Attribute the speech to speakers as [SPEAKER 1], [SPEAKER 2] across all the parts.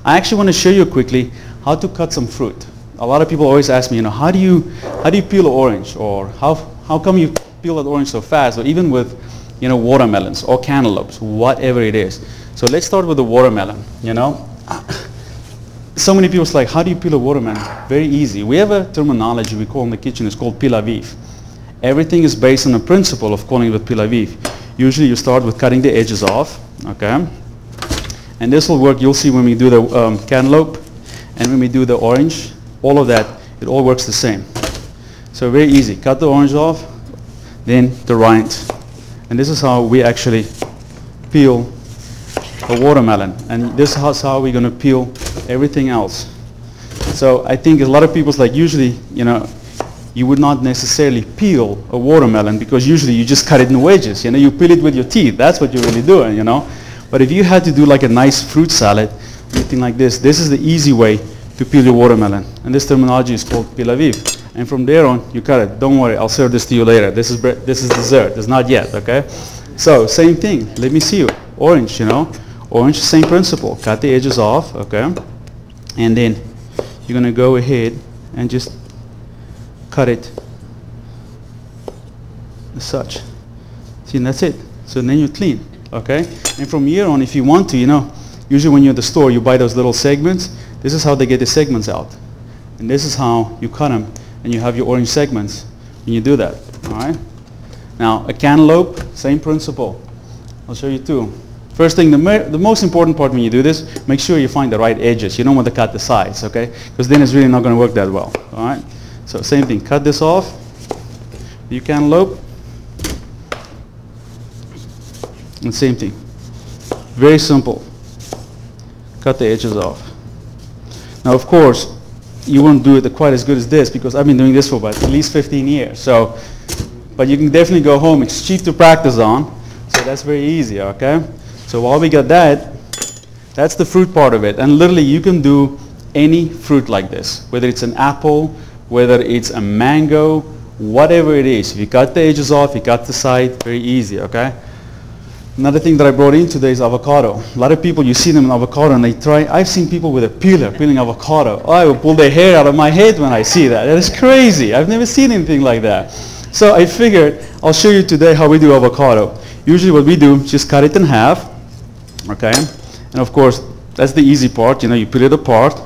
[SPEAKER 1] I actually want to show you quickly how to cut some fruit. A lot of people always ask me, how do you peel an orange, or how come you peel an orange so fast, or even with watermelons or cantaloupes, whatever it is. So let's start with the watermelon. So many people say, how do you peel a watermelon? Very easy. We have a terminology we call in the kitchen, it's called peel à vif. Everything is based on the principle of calling it peel à vif. Usually you start with cutting the edges off, okay? And this will work, you'll see when we do the cantaloupe and when we do the orange, all of that, it all works the same. So very easy. Cut the orange off, then the rind. And this is how we actually peel a watermelon. And this is how we're going to peel everything else. So I think a lot of people's like, usually, you would not necessarily peel a watermelon because usually you just cut it in wedges. You peel it with your teeth. That's what you're really doing, But if you had to do like a nice fruit salad, anything like this is the easy way to peel your watermelon. And this terminology is called peel à vif. And from there on, you cut it. Don't worry, I'll serve this to you later. This is dessert. It's not yet, okay? So same thing. Let me see you. Orange, Orange, same principle. Cut the edges off, okay? And then you're going to go ahead and just cut it as such. See, and that's it. So then you're clean, okay? And from here on, if you want to, usually when you're at the store, you buy those little segments. This is how they get the segments out. And this is how you cut them, and you have your orange segments when you do that, all right? Now, a cantaloupe, same principle. I'll show you too. First thing, the most important part when you do this, make sure you find the right edges. You don't want to cut the sides, okay? Because then it's really not going to work that well, all right? So same thing, cut this off. You cantaloupe. And same thing. Very simple. Cut the edges off. Now, of course, you won't do it quite as good as this because I've been doing this for about at least 15 years. So, but you can definitely go home. It's cheap to practice on. So that's very easy, okay? So while we got that, that's the fruit part of it. And literally you can do any fruit like this, whether it's an apple, whether it's a mango, whatever it is. If you cut the edges off, you cut the side, very easy, okay? Another thing that I brought in today is avocado. A lot of people, you see them in avocado and they try, I've seen people with a peeler peeling avocado. Oh, I will pull their hair out of my head when I see that. That is crazy. I've never seen anything like that. So I figured I'll show you today how we do avocado. Usually what we do is just cut it in half, okay? And of course, that's the easy part, you peel it apart.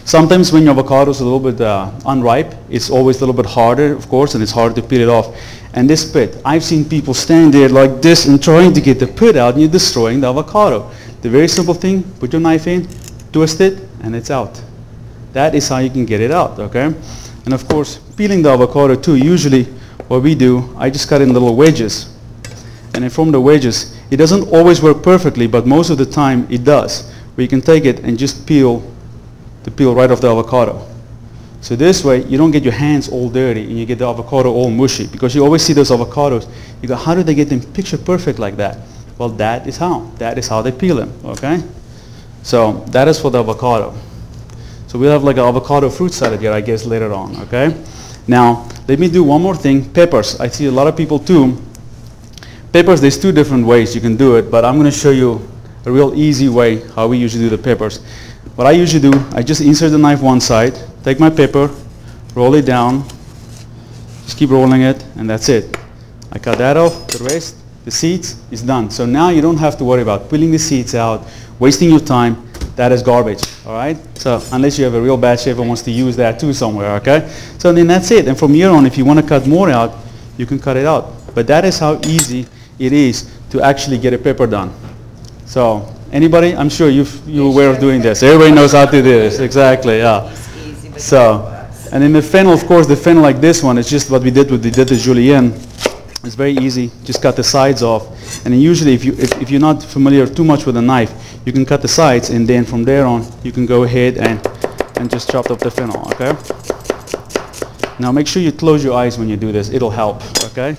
[SPEAKER 1] Sometimes when your avocado is a little bit unripe, it's always a little bit harder, of course, and it's hard to peel it off. And this pit, I've seen people stand there like this and trying to get the pit out, and you're destroying the avocado. The very simple thing, put your knife in, twist it, and it's out. That is how you can get it out, okay? And of course, peeling the avocado too, usually what we do, I just cut in little wedges. And then from the wedges, it doesn't always work perfectly, but most of the time it does. Where you can take it and just peel right off the avocado. So this way, you don't get your hands all dirty and you get the avocado all mushy. Because you always see those avocados, you go, how do they get them picture perfect like that? Well, that is how. That is how they peel them, okay? So that is for the avocado. So we'll have like an avocado fruit salad here, I guess, later on, okay? Now, let me do one more thing. Peppers. I see a lot of people too. Peppers, there's two different ways you can do it, but I'm going to show you a real easy way how we usually do the peppers. What I usually do, I just insert the knife one side, take my pepper, roll it down, just keep rolling it, and that's it. I cut that off, the rest, the seeds, is done. So now you don't have to worry about peeling the seeds out, wasting your time. That is garbage, all right? So unless you have a real bad chef who wants to use that too somewhere, okay? So then that's it. And from here on, if you want to cut more out, you can cut it out. But that is how easy it is to actually get a pepper done. So anybody? I'm sure you're aware of doing this. Everybody knows how to do this. Exactly, yeah. So, and then the fennel, of course, the fennel like this one, it's just what we did with the julienne. It's very easy. Just cut the sides off. And then usually if you're not familiar too much with a knife, you can cut the sides, and then from there on, you can go ahead and just chop up the fennel, okay? Now make sure you close your eyes when you do this. It'll help, okay?